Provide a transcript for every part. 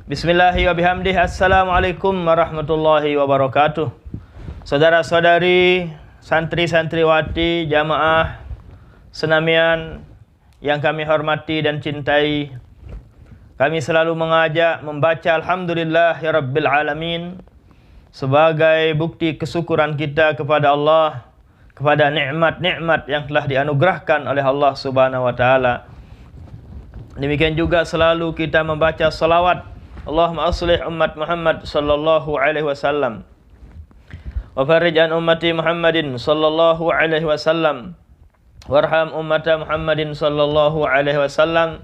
Bismillahi wa bihamdihi. Assalamualaikum warahmatullahi wabarakatuh. Saudara-saudari, santri-santriwati, jamaah senamian yang kami hormati dan cintai, kami selalu mengajak membaca Alhamdulillahirabbil alamin sebagai bukti kesyukuran kita kepada Allah, kepada nikmat-nikmat yang telah dianugerahkan oleh Allah Subhanahu wa taala. Demikian juga selalu kita membaca salawat Allahumma aslih ummat Muhammad sallallahu alaihi wasallam wa farij an ummati Muhammadin sallallahu alaihi wasallam warham ummata Muhammadin sallallahu alaihi wasallam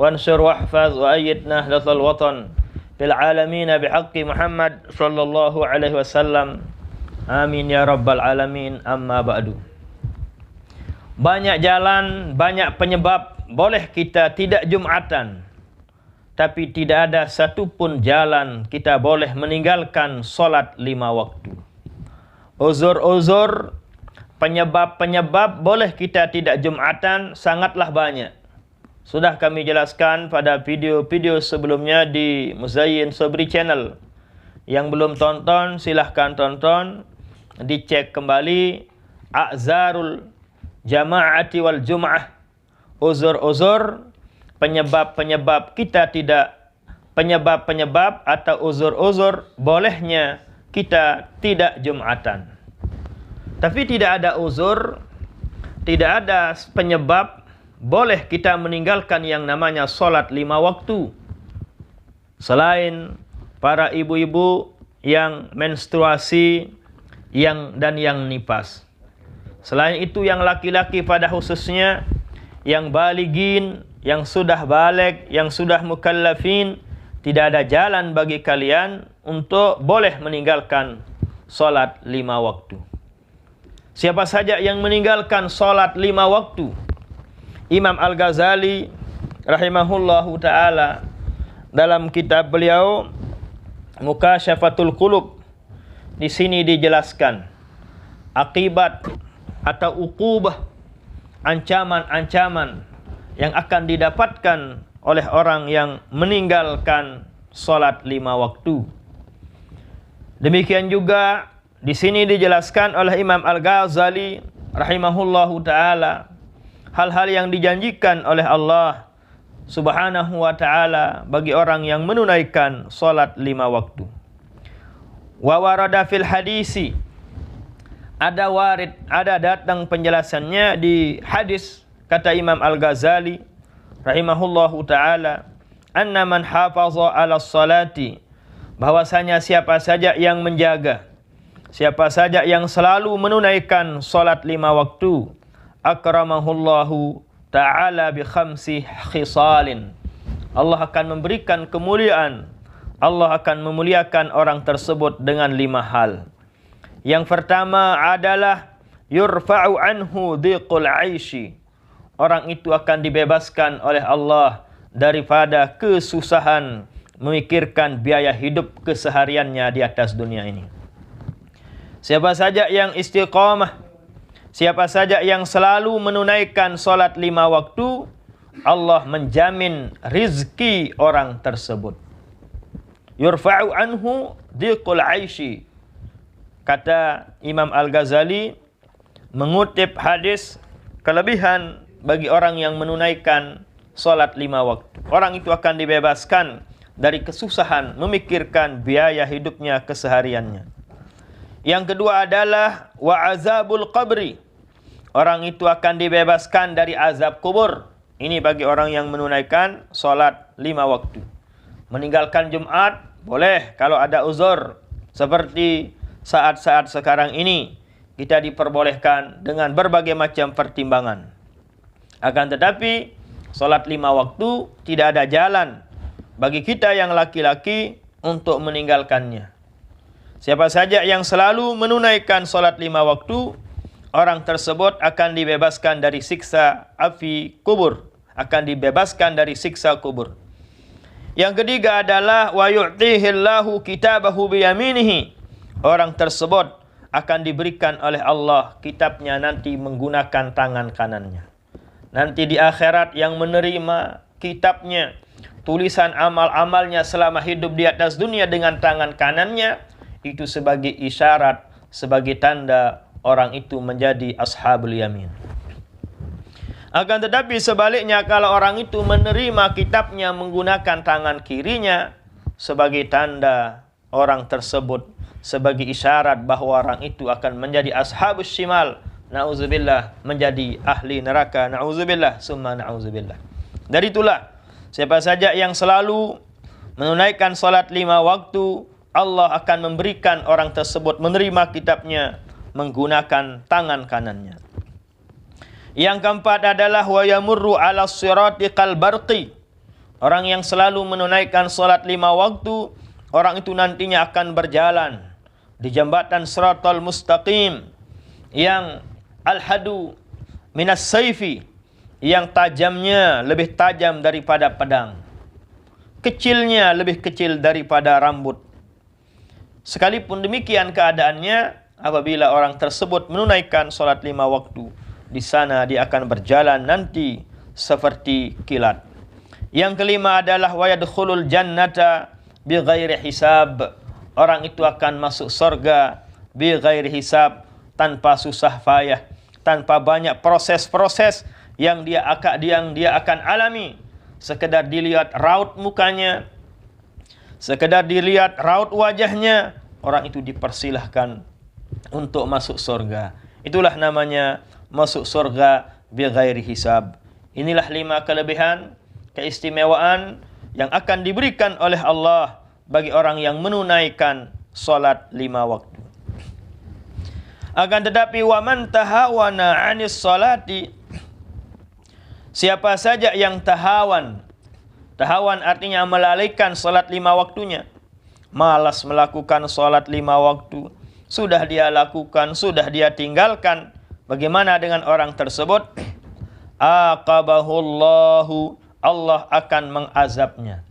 wansur wahfaz wa ayyid nahdlatal watan bil alamin bihaqqi Muhammad sallallahu alaihi wasallam. Amin ya rabbal alamin. Amma ba'du. Banyak jalan, banyak penyebab boleh kita tidak Jumatan, tapi tidak ada satupun jalan kita boleh meninggalkan solat 5 waktu. Uzur-uzur, penyebab-penyebab boleh kita tidak Jumatan sangatlah banyak. Sudah kami jelaskan pada video-video sebelumnya di Muzayyin Sobri Channel. Yang belum tonton silahkan tonton, dicek kembali A'zarul Jama'ati wal Jum'ah. Uzur-uzur, penyebab-penyebab kita tidak, penyebab-penyebab atau uzur-uzur bolehnya kita tidak Jumatan. Tapi tidak ada uzur, tidak ada penyebab boleh kita meninggalkan yang namanya solat 5 waktu. Selain para ibu-ibu yang menstruasi dan yang nifas. Selain itu yang laki-laki pada khususnya, yang baligin, yang sudah balik, yang sudah mukallafin, tidak ada jalan bagi kalian untuk boleh meninggalkan solat 5 waktu. Siapa saja yang meninggalkan solat 5 waktu, Imam Al-Ghazali rahimahullahu ta'ala dalam kitab beliau Mukasyafatul Qulub, di sini dijelaskan akibat atau uqubah, ancaman-ancaman yang akan didapatkan oleh orang yang meninggalkan solat 5 waktu. Demikian juga di sini dijelaskan oleh Imam Al-Ghazali rahimahullahu ta'ala hal-hal yang dijanjikan oleh Allah Subhanahu wa ta'ala bagi orang yang menunaikan solat 5 waktu. Wa warada fil hadisi, ada warid, ada datang penjelasannya di hadis, kata Imam Al-Ghazali rahimahullahu ta'ala, anna man hafaza ala salati, bahwasanya siapa saja yang menjaga, siapa saja yang selalu menunaikan salat 5 waktu, akramahullahu ta'ala bi khamsi khisalin, Allah akan memberikan kemuliaan, Allah akan memuliakan orang tersebut dengan 5 hal. Yang pertama adalah yurfa'u anhu dhiqul 'aishi, orang itu akan dibebaskan oleh Allah daripada kesusahan memikirkan biaya hidup kesehariannya di atas dunia ini. Siapa saja yang istiqamah, siapa saja yang selalu menunaikan solat 5 waktu, Allah menjamin rizki orang tersebut. Yurfa'u anhu dhiqul 'aishi, kata Imam Al-Ghazali mengutip hadis kelebihan bagi orang yang menunaikan solat 5 waktu. Orang itu akan dibebaskan dari kesusahan memikirkan biaya hidupnya kesehariannya. Yang kedua adalah wa azabul qabri, orang itu akan dibebaskan dari azab kubur. Ini bagi orang yang menunaikan solat 5 waktu. Meninggalkan Jumat boleh kalau ada uzur, seperti saat-saat sekarang ini kita diperbolehkan dengan berbagai macam pertimbangan. Akan tetapi solat 5 waktu tidak ada jalan bagi kita yang laki-laki untuk meninggalkannya. Siapa saja yang selalu menunaikan solat 5 waktu, orang tersebut akan dibebaskan dari siksa api kubur, akan dibebaskan dari siksa kubur. Yang ketiga adalah wa yu'tihillahu kitabahu biyaminihi, orang tersebut akan diberikan oleh Allah kitabnya nanti menggunakan tangan kanannya. Nanti di akhirat yang menerima kitabnya tulisan amal-amalnya selama hidup di atas dunia dengan tangan kanannya, itu sebagai isyarat, sebagai tanda orang itu menjadi ashabul yamin. Akan tetapi sebaliknya, kalau orang itu menerima kitabnya menggunakan tangan kirinya, sebagai tanda orang tersebut, sebagai isyarat bahwa orang itu akan menjadi ashabus shimal, na'udzubillah, menjadi ahli neraka, na'udzubillah, summa na'udzubillah. Dari itulah, siapa saja yang selalu menunaikan salat 5 waktu, Allah akan memberikan orang tersebut menerima kitabnya menggunakan tangan kanannya. Yang keempat adalah wa yamurru 'ala sirati kal barqi. Orang yang selalu menunaikan salat 5 waktu, orang itu nantinya akan berjalan di jembatan Shiratal Mustaqim yang al-hadu minas saifi, yang tajamnya lebih tajam daripada pedang, kecilnya lebih kecil daripada rambut. Sekalipun demikian keadaannya, apabila orang tersebut menunaikan salat 5 waktu, di sana dia akan berjalan nanti seperti kilat. Yang kelima adalah wa yadkhulul jannata bighairi hisab. Orang itu akan masuk surga bighairi hisab, tanpa susah payah, tanpa banyak proses-proses yang dia akan alami. Sekedar dilihat raut mukanya, sekedar dilihat raut wajahnya, orang itu dipersilahkan untuk masuk surga. Itulah namanya masuk surga bighairi hisab. Inilah 5 kelebihan, keistimewaan yang akan diberikan oleh Allah bagi orang yang menunaikan salat 5 waktu. Akan tetapi wa man tahawana 'anis salati, siapa saja yang tahawan artinya melalaikan salat 5 waktunya, malas melakukan salat 5 waktu, sudah dia lakukan, sudah dia tinggalkan, bagaimana dengan orang tersebut? Aqabahullahu, Allah akan mengazabnya.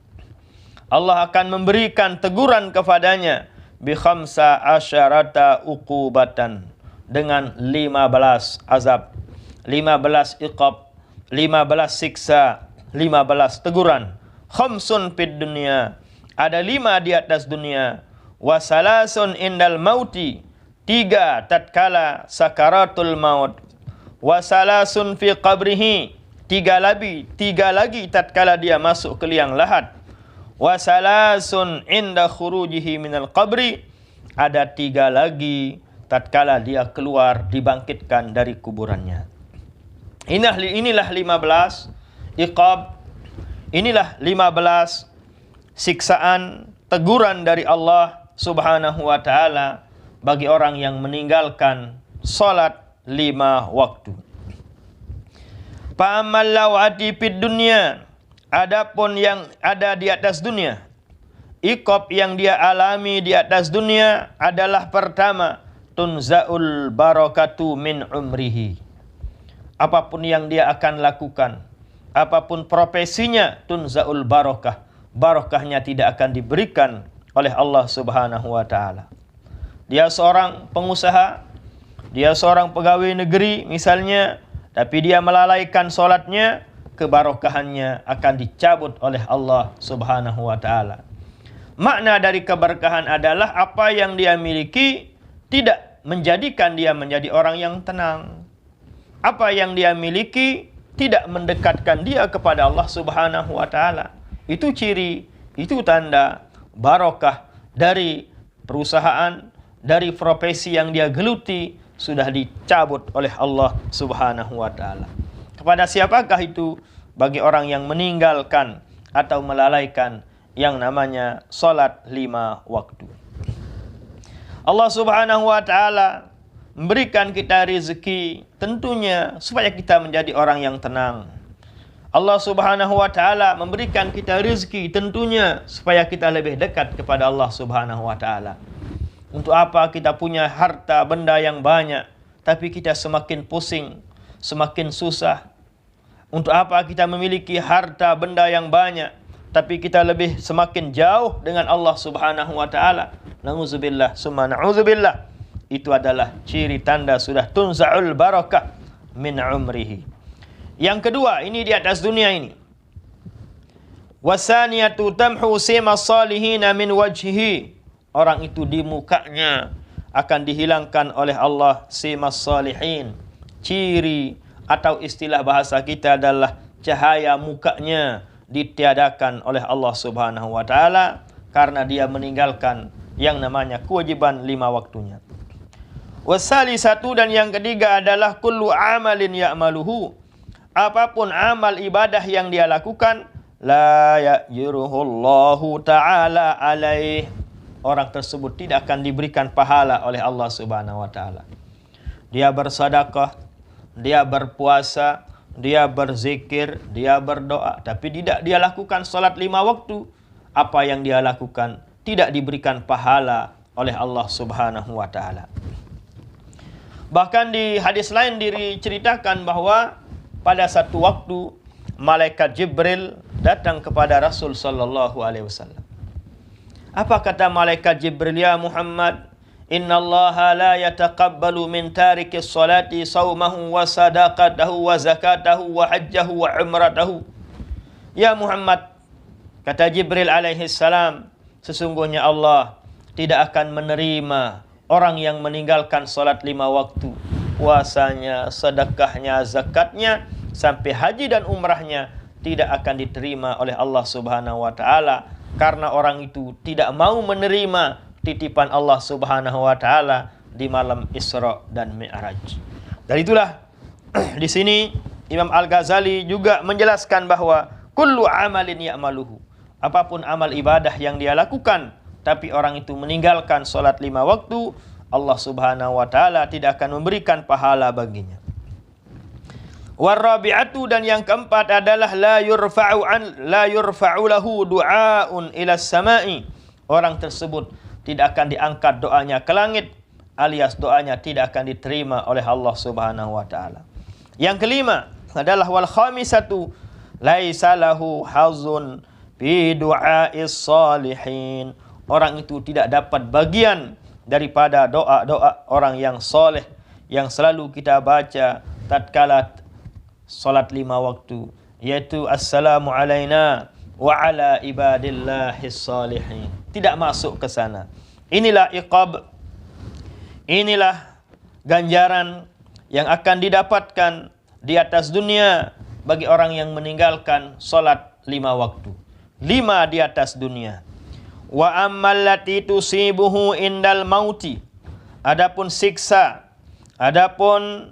Allah akan memberikan teguran kepadanya bi khamsa asyarata uqubatan, dengan 15 azab, 15 iqab, 15 siksa, 15 teguran. Khamsun fid dunya, ada 5 di atas dunia. Wa salasun indal mauti, 3 tatkala sakaratul maut. Wa salasun fi qabrihi, 3 lagi tatkala dia masuk ke liang lahat. Wa salasun inda khurujihi minal qabri, ada 3 lagi tatkala dia keluar dibangkitkan dari kuburannya. Inilah 15 iqab, inilah 15 siksaan, teguran dari Allah Subhanahu wa taala bagi orang yang meninggalkan salat 5 waktu. Fa'amal lawati fid dunya, adapun yang ada di atas dunia, iqab yang dia alami di atas dunia adalah pertama, tunzaul barakatu min umrihi. Apapun yang dia akan lakukan, apapun profesinya, tunzaul barakah, barakahnya tidak akan diberikan oleh Allah Subhanahu wa taala. Dia seorang pengusaha, dia seorang pegawai negeri misalnya, tapi dia melalaikan salatnya, keberkahannya akan dicabut oleh Allah Subhanahu wa taala. Makna dari keberkahan adalah apa yang dia miliki tidak menjadikan dia menjadi orang yang tenang. Apa yang dia miliki tidak mendekatkan dia kepada Allah Subhanahu wa taala. Itu ciri, itu tanda barokah dari perusahaan, dari profesi yang dia geluti sudah dicabut oleh Allah Subhanahu wa taala. Kepada siapakah itu? Bagi orang yang meninggalkan atau melalaikan yang namanya salat 5 waktu. Allah Subhanahu wa taala memberikan kita rezeki tentunya supaya kita menjadi orang yang tenang. Allah Subhanahu wa taala memberikan kita rezeki tentunya supaya kita lebih dekat kepada Allah Subhanahu wa taala. Untuk apa kita punya harta benda yang banyak tapi kita semakin pusing, semakin susah? Untuk apa kita memiliki harta benda yang banyak tapi kita lebih semakin jauh dengan Allah Subhanahu wa taala? Nauzubillah summa nauzubillah. Itu adalah ciri tanda sudah tunza'ul barakah min umrihi. Yang kedua, ini di atas dunia ini. Wasaniyatu tamhu sima salihina min wajhihi. Orang itu di mukanya akan dihilangkan oleh Allah sima salihin. Ciri atau istilah bahasa kita adalah cahaya mukanya ditiadakan oleh Allah Subhanahu wa taala karena dia meninggalkan yang namanya kewajiban 5 waktunya. Wasalisatu, dan yang ketiga adalah kullu amalin ya'maluhu. Apapun amal ibadah yang dia lakukan, la ya'juruhullahu ta'ala alaih. Orang tersebut tidak akan diberikan pahala oleh Allah Subhanahu wa taala. Dia bersedekah, dia berpuasa, dia berzikir, dia berdoa, tapi tidak dia lakukan salat 5 waktu. Apa yang dia lakukan tidak diberikan pahala oleh Allah Subhanahu wa taala. Bahkan di hadis lain diceritakan bahwa pada satu waktu malaikat Jibril datang kepada Rasul sallallahu alaihi wasallam. Apa kata malaikat Jibril? Ya Muhammad, innallaha la yataqabbalu min tarikis salati saumahu wa sadaqatahu wa zakatahu wa hajjahu wa umratahu. Ya Muhammad, kata Jibril alaihi salam, sesungguhnya Allah tidak akan menerima orang yang meninggalkan salat 5 waktu, puasanya, sedekahnya, zakatnya, sampai haji dan umrahnya tidak akan diterima oleh Allah Subhanahu wa taala, karena orang itu tidak mau menerima titipan Allah Subhanahu wa taala di malam Isra dan Mi'raj. Dan itulah di sini Imam Al-Ghazali juga menjelaskan bahwa kullu amalin ya'maluhu. Apapun amal ibadah yang dia lakukan, tapi orang itu meninggalkan salat 5 waktu, Allah Subhanahu wa taala tidak akan memberikan pahala baginya. Warabi'atu, dan yang keempat adalah la yurfa'u lahu du'aun ila samai. Orang tersebut tidak akan diangkat doanya ke langit, alias doanya tidak akan diterima oleh Allah Subhanahu wa taala. Yang kelima adalah wal khamisatu laisa lahu hazun fi du'a'is salihin. Orang itu tidak dapat bagian daripada doa-doa orang yang soleh yang selalu kita baca tatkala salat 5 waktu, yaitu assalamu alaina wa ala ibadillahis salihin. Tidak masuk ke sana. Inilah iqab, inilah ganjaran yang akan didapatkan di atas dunia bagi orang yang meninggalkan salat 5 waktu. 5 di atas dunia. Wa ammallati tusibuhu indal mauti. Adapun siksa, adapun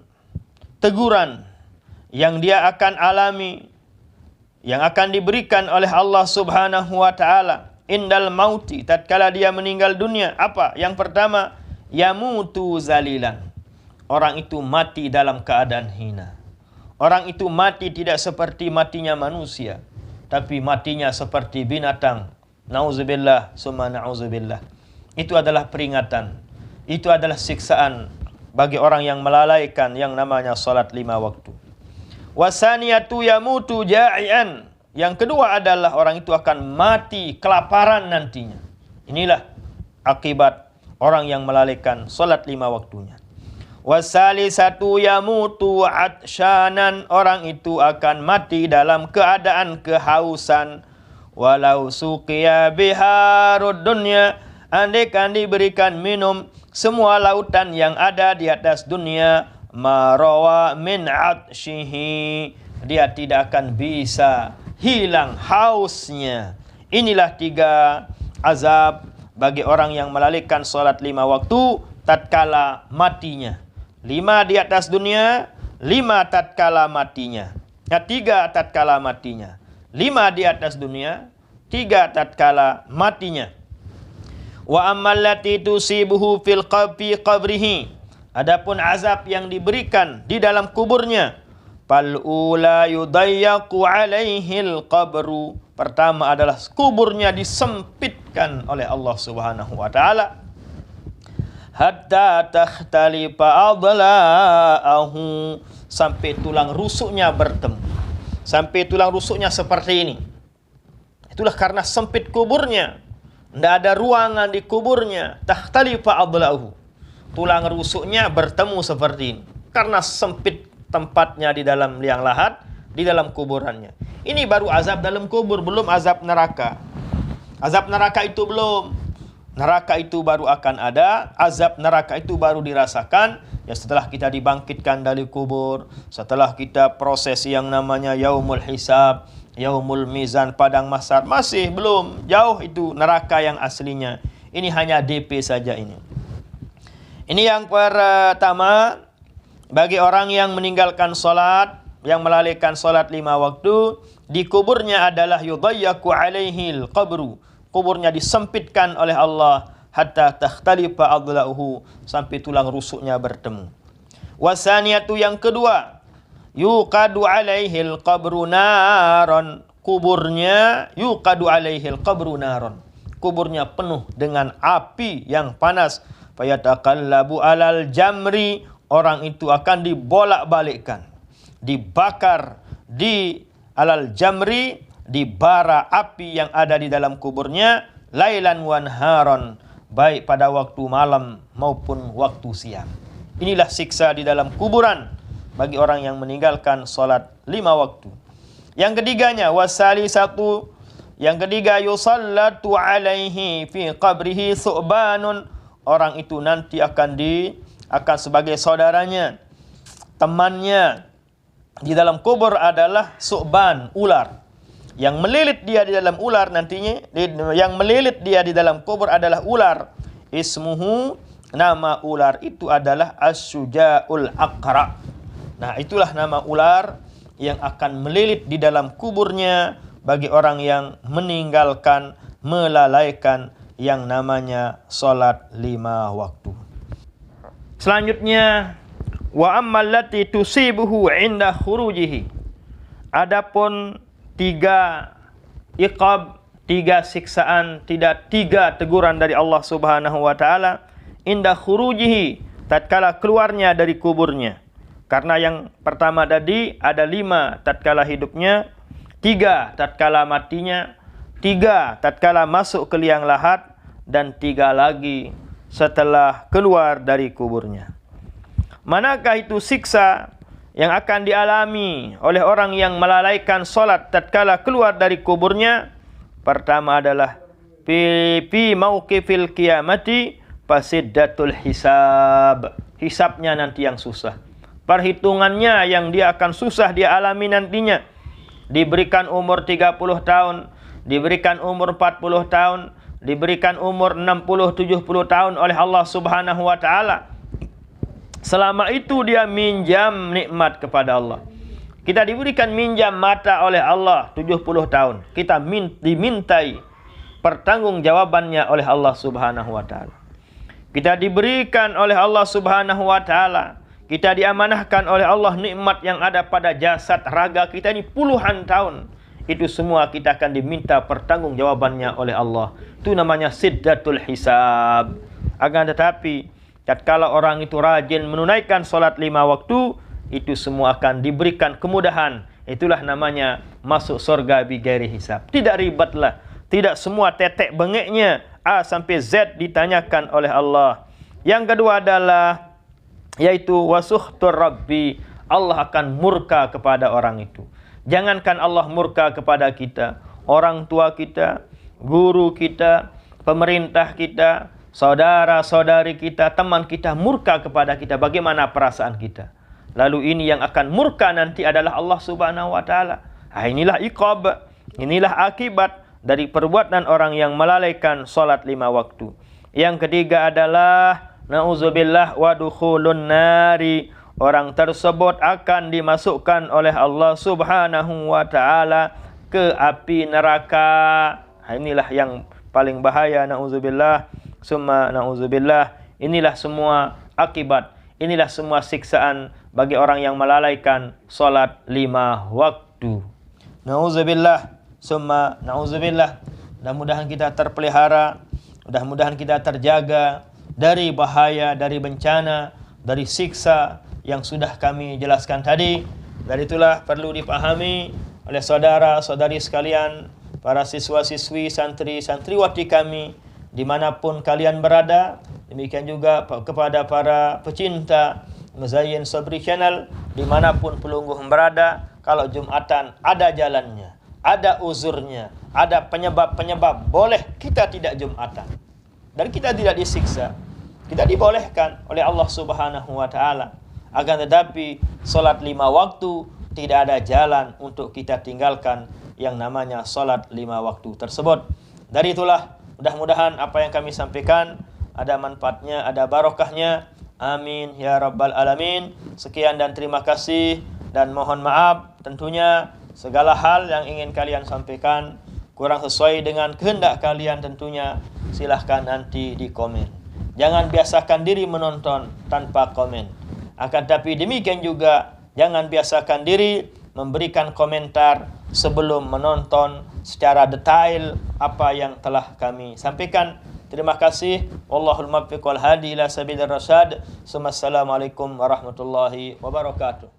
teguran yang dia akan alami, yang akan diberikan oleh Allah Subhanahu wa taala indal mauti, tatkala dia meninggal dunia. Apa? Yang pertama, yamutu zalilan. Orang itu mati dalam keadaan hina. Orang itu mati tidak seperti matinya manusia, tapi matinya seperti binatang. Nauzubillah, summa nauzubillah. Itu adalah peringatan. Itu adalah siksaan bagi orang yang melalaikan yang namanya salat 5 waktu. Wasaniyatu yamutu ja'ian. Yang kedua adalah orang itu akan mati kelaparan nantinya. Inilah akibat orang yang melalaikan salat 5 waktunya. Wasalisatu yamutu atsyanan. Orang itu akan mati dalam keadaan kehausan. Walau suqiya biharud dunya, andaikan diberikan minum semua lautan yang ada di atas dunia, marawa min atsyihi, dia tidak akan bisa hilang hausnya. Inilah 3 azab bagi orang yang melalaikan salat 5 waktu tatkala matinya. 5 di atas dunia, 5 tatkala matinya. 3 tatkala matinya. 5 di atas dunia, 3 tatkala matinya. Wa ammallati tusibuhu fil qabrihi. Adapun azab yang diberikan di dalam kuburnya, fal ula yudayyaqu alaihil qabru. Pertama adalah kuburnya disempitkan oleh Allah Subhanahu wa taala hatta takhtalifa adla'ahu, sampai tulang rusuknya bertemu. Sampai tulang rusuknya seperti ini. Itulah karena sempit kuburnya. Tidak ada ruangan di kuburnya. Takhtalifa adla'uhu. Tulang rusuknya bertemu seperti ini. Karena sempit tempatnya di dalam liang lahat, di dalam kuburannya. Ini baru azab dalam kubur, belum azab neraka. Azab neraka itu belum. Neraka itu baru akan ada, azab neraka itu baru dirasakan ya setelah kita dibangkitkan dari kubur, setelah kita proses yang namanya yaumul hisab, yaumul mizan, padang mahsyar. Masih belum, jauh itu neraka yang aslinya. Ini hanya DP saja ini. Ini yang pertama, bagi orang yang meninggalkan solat, yang melalaikan solat 5 waktu, di kuburnya adalah yudayyaku alaihil qabru. Kuburnya disempitkan oleh Allah hatta takhtalifa adla'uhu, sampai tulang rusuknya bertemu. Wasaniyatu, yang kedua, yuqadu alaihil qabru naron. Kuburnya yuqadu alaihil qabru naron. Kuburnya penuh dengan api yang panas. Fayataqallabu alal jamri. Orang itu akan dibolak-balikkan, dibakar di alal jamri, di bara api yang ada di dalam kuburnya, lailan wan haron, baik pada waktu malam maupun waktu siang. Inilah siksa di dalam kuburan bagi orang yang meninggalkan solat 5 waktu. Yang ketiganya, wasalisatu, yang ketiga, yusallatu alaihi fi qabrihi su'banun. Orang itu nanti akan sebagai saudaranya, temannya di dalam kubur adalah su'ban, ular. Yang melilit dia di dalam ular nantinya, yang melilit dia di dalam kubur adalah ular. Ismuhu, nama ular itu adalah As-Suja'ul Aqra. Nah, itulah nama ular yang akan melilit di dalam kuburnya bagi orang yang meninggalkan, melalaikan yang namanya solat 5 waktu. Selanjutnya, wa ammallati tusibuhu inda khurujihi. Adapun 3 iqab, 3 siksaan, 3 teguran dari Allah Subhanahu wa taala inda khurujihi, tatkala keluarnya dari kuburnya. Karena yang pertama tadi ada 5 tatkala hidupnya, 3 tatkala matinya, 3 tatkala masuk ke liang lahat, dan 3 lagi setelah keluar dari kuburnya. Manakah itu siksa yang akan dialami oleh orang yang melalaikan solat tatkala keluar dari kuburnya? Pertama adalah fi mauqifil qiyamati fasiddatul hisab. Hisabnya nanti yang susah. Perhitungannya yang dia akan susah dia alami nantinya. Diberikan umur 30 tahun, diberikan umur 40 tahun, diberikan umur 60-70 tahun oleh Allah Subhanahu wa taala. Selama itu dia minjam nikmat kepada Allah. Kita diberikan minjam mata oleh Allah 70 tahun. Kita dimintai pertanggungjawabannya oleh Allah Subhanahu wa taala. Kita diberikan oleh Allah Subhanahu wa taala, kita diamanahkan oleh Allah nikmat yang ada pada jasad raga kita ini puluhan tahun. Itu semua kita akan diminta pertanggungjawabannya oleh Allah. Itu namanya siddatul hisab. Akan tetapi tatkala orang itu rajin menunaikan solat 5 waktu, itu semua akan diberikan kemudahan. Itulah namanya masuk surga bighairi hisab. Tidak ribetlah. Tidak semua tetek bengeknya A sampai Z ditanyakan oleh Allah. Yang kedua adalah yaitu wasuhtur rabbi. Allah akan murka kepada orang itu. Jangankan Allah murka kepada kita, orang tua kita, guru kita, pemerintah kita, saudara-saudari kita, teman kita murka kepada kita, bagaimana perasaan kita? Lalu ini yang akan murka nanti adalah Allah Subhanahu wa taala. Inilah iqab, inilah akibat dari perbuatan orang yang melalaikan solat 5 waktu. Yang ketiga adalah na'udzubillah wa dukhulun nari. Orang tersebut akan dimasukkan oleh Allah Subhanahu wa taala ke api neraka. Inilah yang paling bahaya, na'udzubillah summa na'udzubillah. Inilah semua akibat, inilah semua siksaan bagi orang yang melalaikan solat 5 waktu. Na'udzubillah summa na'udzubillah. Mudah-mudahan kita terpelihara, mudah-mudahan kita terjaga dari bahaya, dari bencana, dari siksa yang sudah kami jelaskan tadi. Dan itulah perlu dipahami oleh saudara-saudari sekalian, para siswa-siswi, santri-santriwati kami, dimanapun kalian berada. Demikian juga kepada para pecinta Mazayyin Sabri Channel, dimanapun pelungguh berada. kalau Jumatan ada jalannya, ada uzurnya, ada penyebab-penyebab, boleh kita tidak Jumatan. Dan kita tidak disiksa. Kita dibolehkan oleh Allah Subhanahu wa taala. Akan tetapi salat 5 waktu tidak ada jalan untuk kita tinggalkan yang namanya salat 5 waktu tersebut. Dari itulah mudah-mudahan apa yang kami sampaikan ada manfaatnya, ada barokahnya. Amin ya rabbal alamin. Sekian dan terima kasih, dan mohon maaf tentunya segala hal yang ingin kalian sampaikan kurang sesuai dengan kehendak kalian, tentunya silahkan nanti di komen. Jangan biasakan diri menonton tanpa komen. Akan tapi demikian juga jangan biasakan diri memberikan komentar sebelum menonton secara detail apa yang telah kami sampaikan. Terima kasih. Wallahul muwaffiq wal hadi ila sabilir rasyad. Assalamualaikum warahmatullahi wabarakatuh.